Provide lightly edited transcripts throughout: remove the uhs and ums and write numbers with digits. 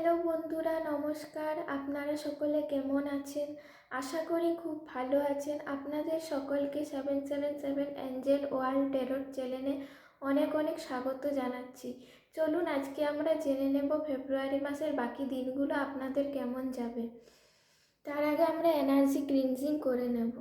Hello বন্ধুরা, নমস্কার। আপনারা সকলে কেমন আছেন? আশা করি খুব ভালো আছেন। আপনাদের সকলকে 777 অ্যাঞ্জেল ওয়ার্ল্ড ট্যারোট চ্যানেলে অনেক অনেক স্বাগত জানাচ্ছি। চলুন আজকে আমরা জেনে নেব ফেব্রুয়ারি মাসের বাকি দিনগুলো আপনাদের কেমন যাবে। তার আগে আমরা এনার্জি ক্লিনজিং করে নেব।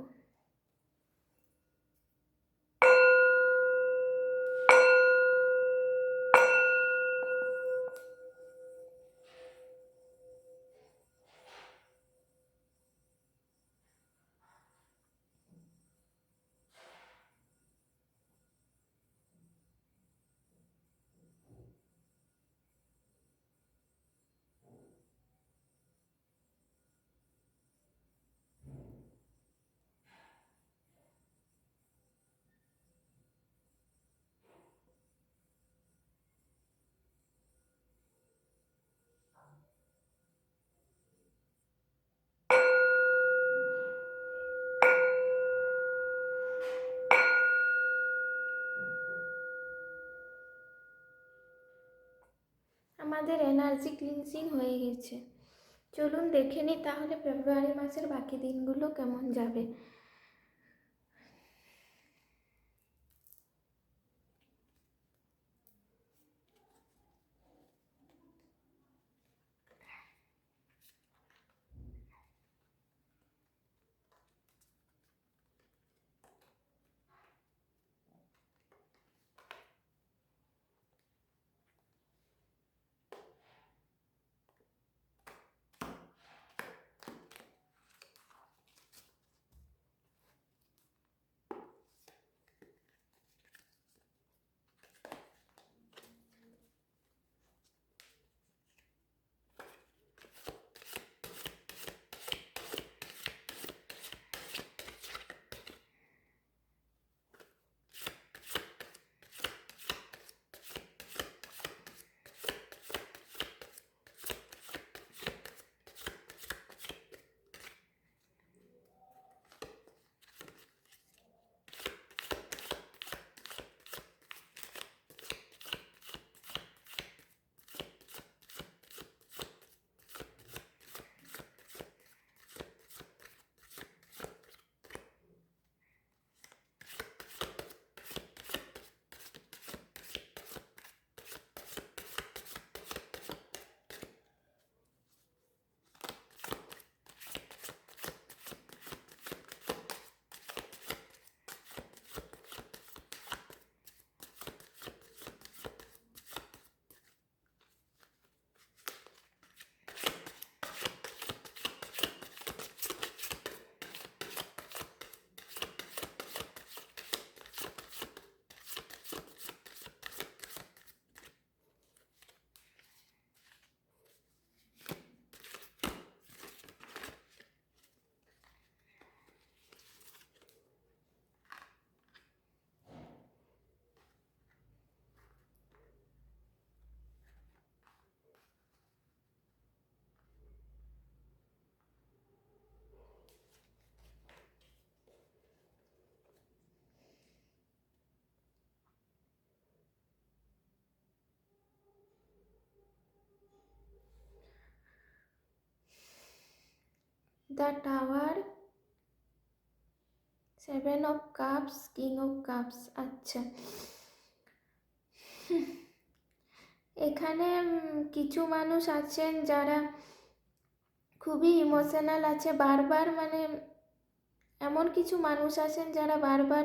আমাদের এনার্জি ক্লিনজিং হয়ে গেছে। চলুন দেখে নিই তাহলে ফেব্রুয়ারি মাসের বাকি দিনগুলো কেমন যাবে। The tower, 7 of cups, king of cups. আচ্ছা, এখানে কিছু মানুষ আছেন যারা খুবই ইমোশনাল আছে। বারবার এমন কিছু মানুষ আছেন যারা বারবার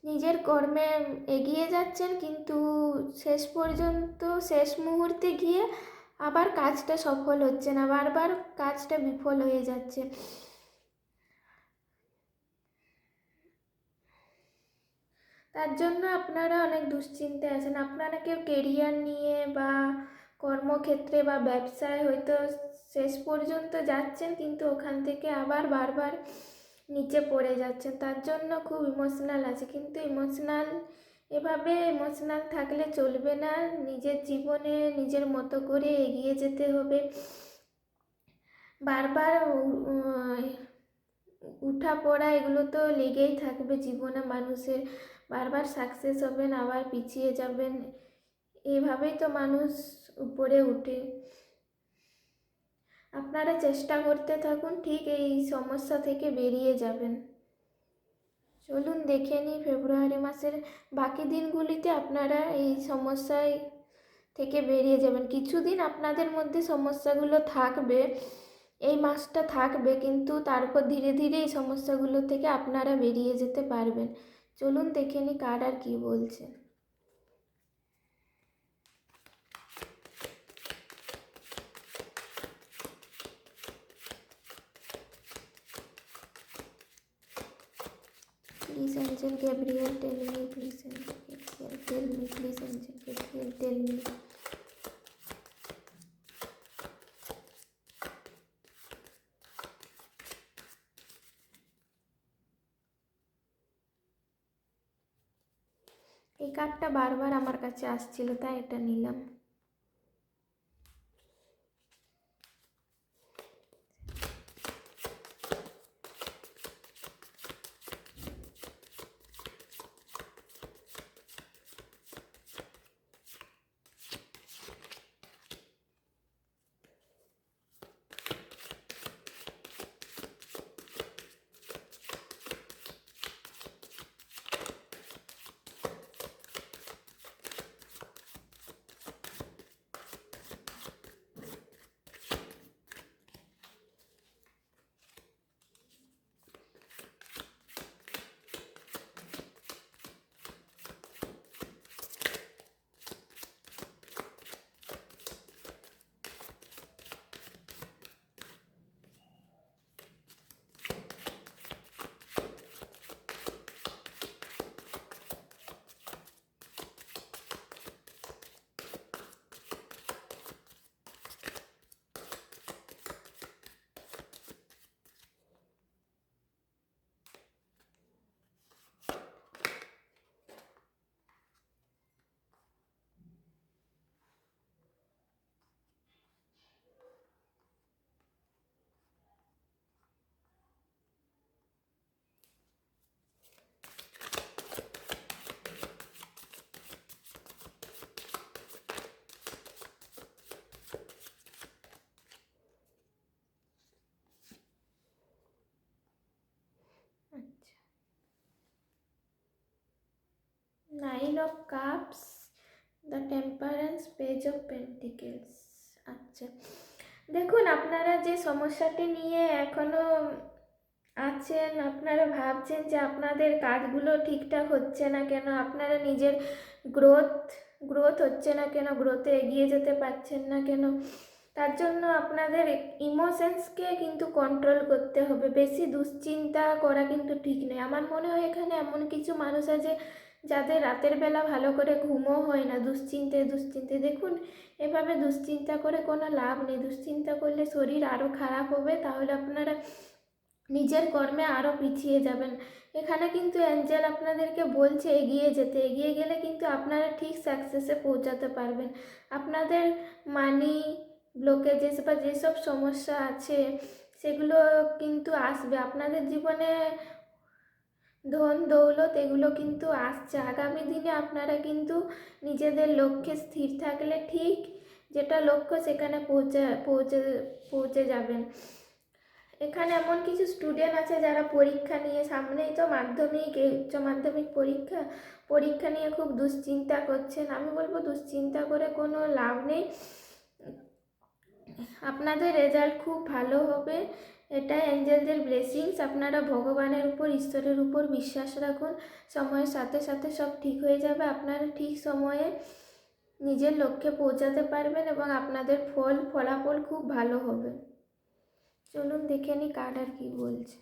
নিজের কর্মে এগিয়ে যাচ্ছেন, কিন্তু শেষ পর্যন্ত শেষ মুহূর্তে গিয়ে আবার কাজটা সফল হচ্ছে না, বারবার কাজটা বিফল হয়ে যাচ্ছে। তার জন্য আপনারা অনেক দুশ্চিন্তায় আছেন। আপনারা কেউ কেরিয়ার নিয়ে বা কর্মক্ষেত্রে বা ব্যবসায় হয়তো শেষ পর্যন্ত যাচ্ছেন, কিন্তু ওখান থেকে আবার বারবার নিচে পড়ে যাচ্ছেন। তার জন্য খুব ইমোশনাল আছে, কিন্তু এভাবে ইমোশনাল থাকলে চলবে না। নিজের জীবনে নিজের মতো করে এগিয়ে যেতে হবে। বারবার উঠা পড়া এগুলো তো লেগেই থাকবে জীবনে মানুষের। বারবার সাকসেস হবেন, আবার পিছিয়ে যাবেন, এভাবেই তো মানুষ উপরে উঠে। আপনারা চেষ্টা করতে থাকুন, ঠিক এই সমস্যা থেকে বেরিয়ে যাবেন। চলুন দেখে নিই ফেব্রুয়ারি মাসের বাকি দিনগুলিতে আপনারা এই সমস্যায় থেকে বেরিয়ে যাবেন। কিছুদিন আপনাদের মধ্যে সমস্যাগুলো থাকবে, এই মাসটা থাকবে, কিন্তু তারপর ধীরে ধীরে এই সমস্যাগুলো থেকে আপনারা বেরিয়ে যেতে পারবেন। চলুন দেখে নিই কার্ড আর কী বলছে। Please Angel Gabriel tell me, please Angel Gabriel tell me, please Angel Gabriel tell me. এই কার্ডটা বারবার আমার কাছে আসছিল, তাই এটা নিলাম। Nine of cups, the temperance, page of pentacles. আচ্ছা, দেখুন আপনারা যে সমস্যাটি নিয়ে এখনো আছেন, আপনারা ভাবছেন যে আপনাদের কাজগুলো ঠিকঠাক হচ্ছে না কেন, আপনারা নিজের গ্রোথ হচ্ছে না কেন, গ্রোথে এগিয়ে যেতে পারছেন না কেন, তার জন্য আপনাদের ইমোশনসকে কিন্তু কন্ট্রোল করতে হবে। বেশি দুশ্চিন্তা করা কিন্তু ঠিক নেই। আমার মনে হয় এখানে এমন কিছু মানুষ আছে যাদের রাতের বেলা ভালো করে ঘুমও হয় না, দুশ্চিন্তায়। দেখুন, এভাবে দুশ্চিন্তা করে কোনো লাভ নেই। দুশ্চিন্তা করলে শরীর আরও খারাপ হবে, তাহলে আপনারা নিজের কর্মে আরও পিছিয়ে যাবেন। এখানে কিন্তু অ্যাঞ্জেল আপনাদেরকে বলছে এগিয়ে যেতে। এগিয়ে গেলে কিন্তু আপনারা ঠিক সাকসেসে পৌঁছাতে পারবেন। আপনাদের মানি ব্লকেজেস বা যেসব সমস্যা আছে সেগুলো কিন্তু আসবে। আপনাদের জীবনে ধন দৌলত এগুলো কিন্তু আসছে। আগামী দিনে আপনারা কিন্তু নিজেদের লক্ষ্যে স্থির থাকলে ঠিক যেটা লক্ষ্য সেখানে পৌঁছে যাবেন। এখানে এমন কিছু স্টুডেন্ট আছে যারা পরীক্ষা নিয়ে, সামনেই তো মাধ্যমিক, উচ্চ মাধ্যমিক পরীক্ষা নিয়ে খুব দুশ্চিন্তা করছেন। আমি বলবো দুশ্চিন্তা করে কোনো লাভ নেই, আপনাদের রেজাল্ট খুব ভালো হবে। এটা অ্যাঞ্জেলদের ব্লেসিংস। আপনারা ভগবানের উপর, ঈশ্বরের উপর বিশ্বাস রাখুন। সময়ের সাথে সাথে সব ঠিক হয়ে যাবে। আপনারা ঠিক সময়ে নিজের লক্ষ্যে পৌঁছাতে পারবেন এবং আপনাদের ফলাফল খুব ভালো হবে। চলুন দেখে নিই কার্ড আর কি বলছে।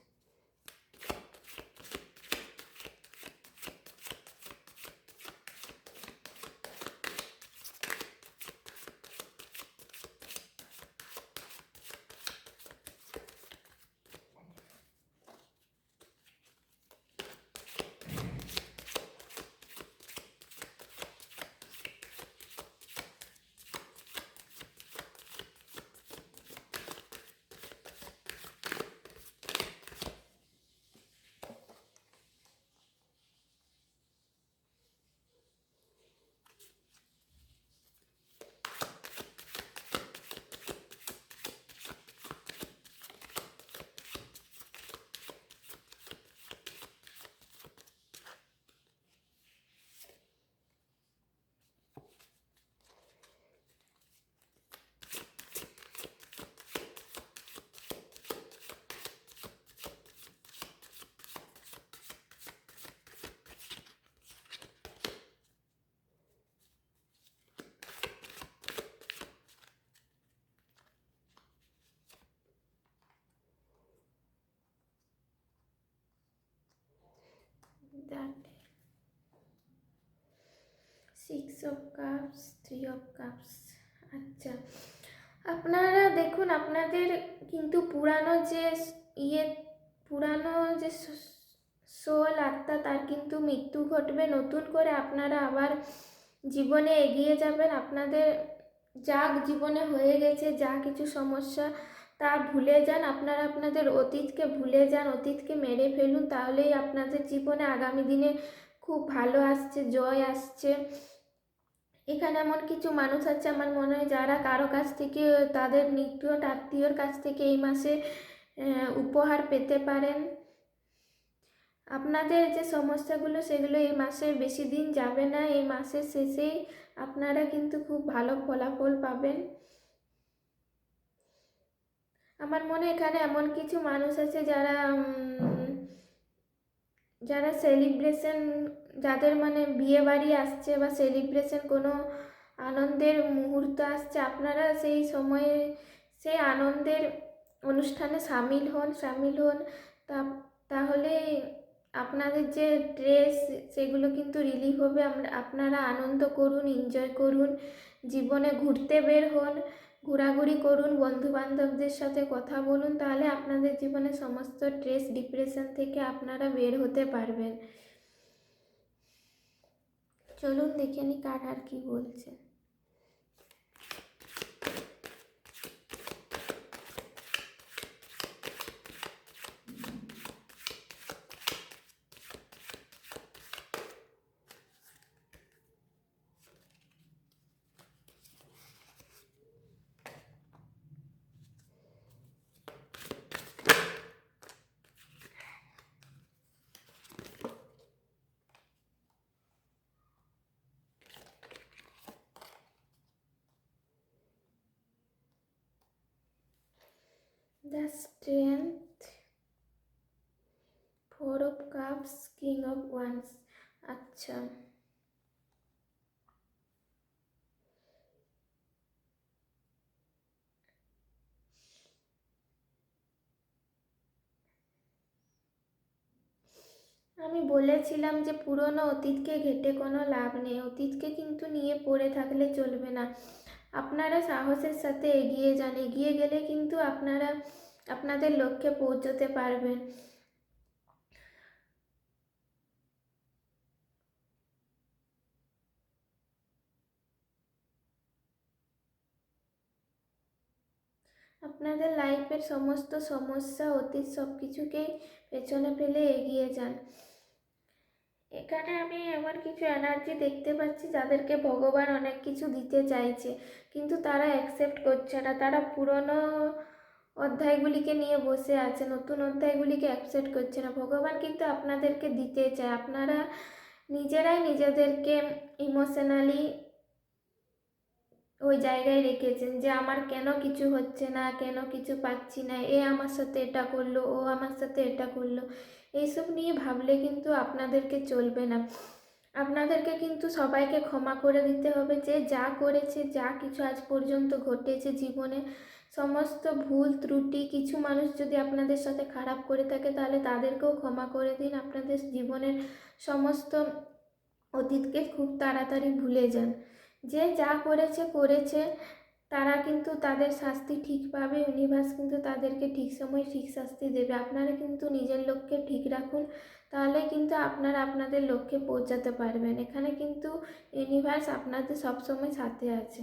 6 of Cups, 3 of Cups। আচ্ছা, আপনারা দেখুন আপনাদের কিন্তু পুরানো যে ইয়ে পুরানো যে সোল আত্মা তার কিন্তু মৃত্যু ঘটবে, নতুন করে আপনারা আবার জীবনে এগিয়ে যাবেন। আপনাদের যা জীবনে হয়ে গেছে, যা কিছু সমস্যা তা ভুলে যান, আপনারা আপনাদের অতীতকে ভুলে যান, অতীতকে মেরে ফেলুন, তাহলেই আপনাদের জীবনে আগামী দিনে খুব ভালো আসছে, জয় আসছে। এখানে এমন কিছু মানুষ আছে আমার মনে হয় যারা কারো কাছ থেকে, তাদের নিকট আত্মীয়র কাছ থেকে এই মাসে উপহার পেতে পারেন। আপনাদের যে সমস্যাগুলো সেগুলো এই মাসে বেশি দিন যাবে না, এই মাসের শেষেই আপনারা কিন্তু খুব ভালো ফলাফল পাবেন। আমার মনে এখানে এমন কিছু মানুষ আছে যারা যারা সেলিব্রেশন, যাদের মানে বিয়ে বাড়ি আসছে বা সেলিব্রেশন কোনো আনন্দের মুহূর্ত আসছে, আপনারা সেই সময়ে সেই আনন্দের অনুষ্ঠানে সামিল হন। তাহলে আপনাদের যে স্ট্রেস সেগুলো কিন্তু রিলিফ হবে। আপনারা আনন্দ করুন, এনজয় করুন, জীবনে ঘুরতে বের হন, ঘোরাঘুরি করুন, বন্ধু বান্ধবদের সাথে কথা বলুন, তাহলে আপনাদের জীবনে সমস্ত স্ট্রেস ডিপ্রেশন থেকে আপনারা বের হতে পারবেন। চলুন দেখে নি কার্ড আর কি বলছে। The Strength, 4 of Cups, King of Wands। আচ্ছা, আমি বলেছিলাম যে পুরনো অতীতকে ঘেঁটে কোনো লাভ নেই, অতীতকে কিন্তু নিয়ে পড়ে থাকলে চলবে না। আপনারা সাহসের সাথে এগিয়ে যান, এগিয়ে গেলে কিন্তু আপনারা আপনাদের লক্ষ্যে পৌঁছতে পারবেন। আপনাদের লাইফের সমস্ত সমস্যা, অতীত সব কিছুকেই পেছনে ফেলে এগিয়ে যান। এখানে আমি এমন কিছু এনার্জি দেখতে পাচ্ছি যাদেরকে ভগবান অনেক কিছু দিতে চাইছে, কিন্তু তারা অ্যাকসেপ্ট করছে না, তারা পুরনো অধ্যায়গুলিকে নিয়ে বসে আছে, নতুন অধ্যায়গুলিকে অ্যাকসেপ্ট করছে না। ভগবান কিন্তু আপনাদেরকে দিতে চায়, আপনারা নিজেরাই নিজেদেরকে ইমোশনালি ওই জায়গায় রেখেছেন যে আমার কেন কিছু হচ্ছে না, কেন কিছু পাচ্ছি না, এ আমার সাথে এটা করলো, ও আমার সাথে এটা করলো, এইসব নিয়ে ভাবলে কিন্তু আপনাদেরকে চলবে না। আপনাদেরকে কিন্তু সবাইকে ক্ষমা করে দিতে হবে, যে যা করেছে, যা কিছু আজ পর্যন্ত ঘটেছে জীবনে, সমস্ত ভুল ত্রুটি, কিছু মানুষ যদি আপনাদের সাথে খারাপ করে থাকে তাহলে তাদেরকেও ক্ষমা করে দিন। আপনাদের জীবনের সমস্ত অতীতকে খুব তাড়াতাড়ি ভুলে যান। যে যা করেছে তারা কিন্তু তাদের শাস্তি ঠিক পাবে, ইউনিভার্স কিন্তু তাদেরকে ঠিক সময় ঠিক শাস্তি দেবে। আপনারা কিন্তু নিজের লক্ষ্যে ঠিক রাখুন, তাহলে কিন্তু আপনারা আপনাদের লক্ষ্যে পৌঁছাতে পারবেন। এখানে কিন্তু ইউনিভার্স আপনাদের সবসময় সাথে আছে।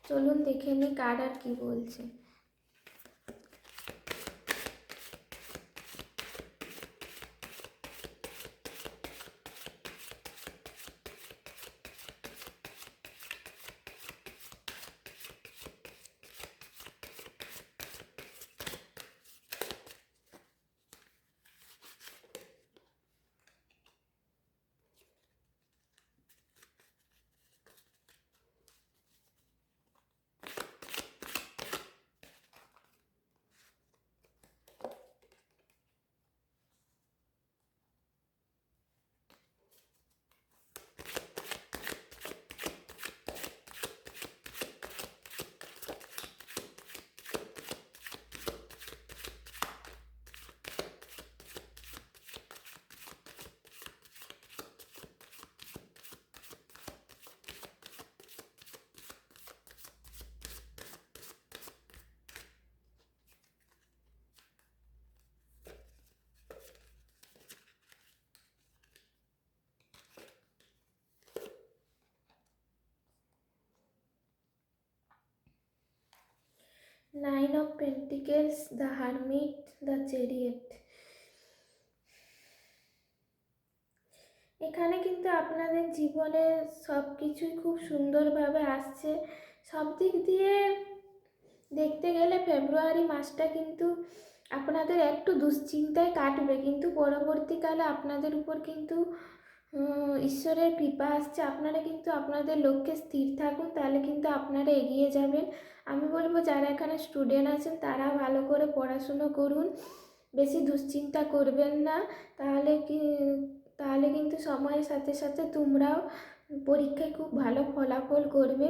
চলুন দেখে নিই কার্ড আর কি বলছে। Nine of pentacles, the hermit, the chariot. এখানে কিন্তু আপনাদের জীবনে সব কিছুই খুব সুন্দরভাবে আসছে। সব দিক দিয়ে দেখতে গেলে ফেব্রুয়ারি মাসটা কিন্তু আপনাদের একটু দুশ্চিন্তায় কাটবে, কিন্তু পরবর্তীকালে আপনাদের উপর কিন্তু ঈশ্বরের কৃপা আসছে। আপনারা কিন্তু আপনাদের লক্ষ্যে স্থির থাকুন, তাহলে কিন্তু আপনারা এগিয়ে যাবেন। আমি বলবো যারা এখানে স্টুডেন্ট আছেন তারা ভালো করে পড়াশুনো করুন, বেশি দুশ্চিন্তা করবেন না। তাহলে কিন্তু সময়ের সাথে সাথে তোমরাও পরীক্ষায় খুব ভালো ফলাফল করবে।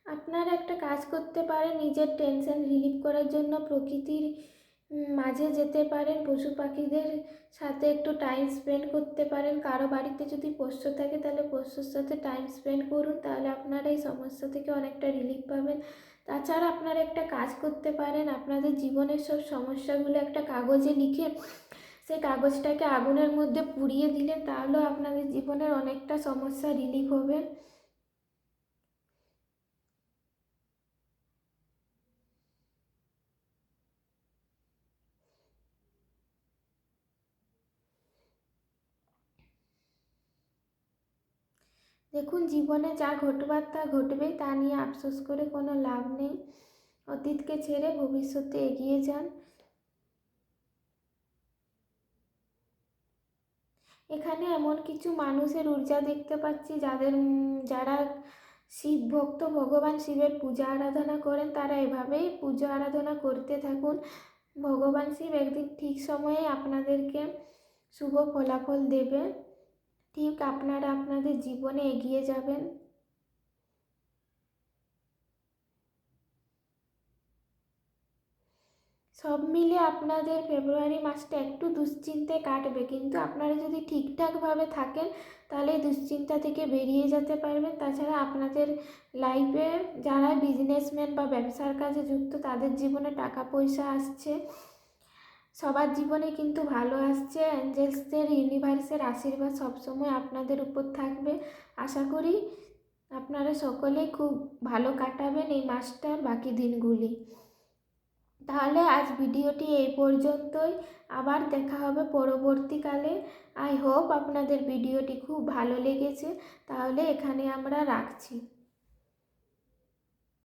আপনারা একটা কাজ করতে পারেন, নিজের টেনশন রিলিফ করার জন্য প্রকৃতির মাঝে যেতে পারেন, পশু পাখিদের সাথে একটু টাইম স্পেন্ড করতে পারেন। কারো বাড়িতে যদি পোষ্য থাকে তাহলে পোষ্যর সাথে টাইম স্পেন্ড করুন, তাহলে আপনারা এই সমস্যা থেকে অনেকটা রিলিফ পাবেন। তাছাড়া আপনারা একটা কাজ করতে পারেন, আপনাদের জীবনের সব সমস্যাগুলো একটা কাগজে লিখে সেই কাগজটাকে আগুনের মধ্যে পুড়িয়ে দিলে তাহলেও আপনাদের জীবনের অনেকটা সমস্যা রিলিফ হবে। দেখুন, জীবনে যা ঘটবার তা ঘটবেই, তা নিয়ে আফসোস করে কোনো লাভ নেই। অতীতকে ছেড়ে ভবিষ্যতে এগিয়ে যান। এখানে এমন কিছু মানুষের ঊর্জা দেখতে পাচ্ছি যারা শিব ভক্ত, ভগবান শিবের পূজা আরাধনা করেন, তারা এভাবেই পুজো আরাধনা করতে থাকুন। ভগবান শিব একদিন ঠিক সময়ে আপনাদেরকে শুভ ফলাফল দেবে, ঠিক আপনারা আপনাদের জীবনে এগিয়ে যাবেন। সব মিলে আপনাদের ফেব্রুয়ারি মাসটা একটু দুশ্চিন্তায় কাটবে, কিন্তু আপনারা যদি ঠিকঠাকভাবে থাকেন তাহলে এই দুশ্চিন্তা থেকে বেরিয়ে যেতে পারবেন। তাছাড়া আপনাদের লাইফে যারা বিজনেসম্যান বা ব্যবসার কাজে যুক্ত তাদের জীবনে টাকা পয়সা আসছে, সবার জীবনে কিন্তু ভালো আসছে। অ্যাঞ্জেলসদের, ইউনিভার্সের আশীর্বাদ সবসময় আপনাদের উপর থাকবে। আশা করি আপনারা সকলেই খুব ভালো কাটাবেন এই মাসটার বাকি দিনগুলি। তাহলে আজ ভিডিওটি এই পর্যন্তই, আবার দেখা হবে পরবর্তীকালে। আই হোপ আপনাদের ভিডিওটি খুব ভালো লেগেছে। তাহলে এখানে আমরা রাখছি।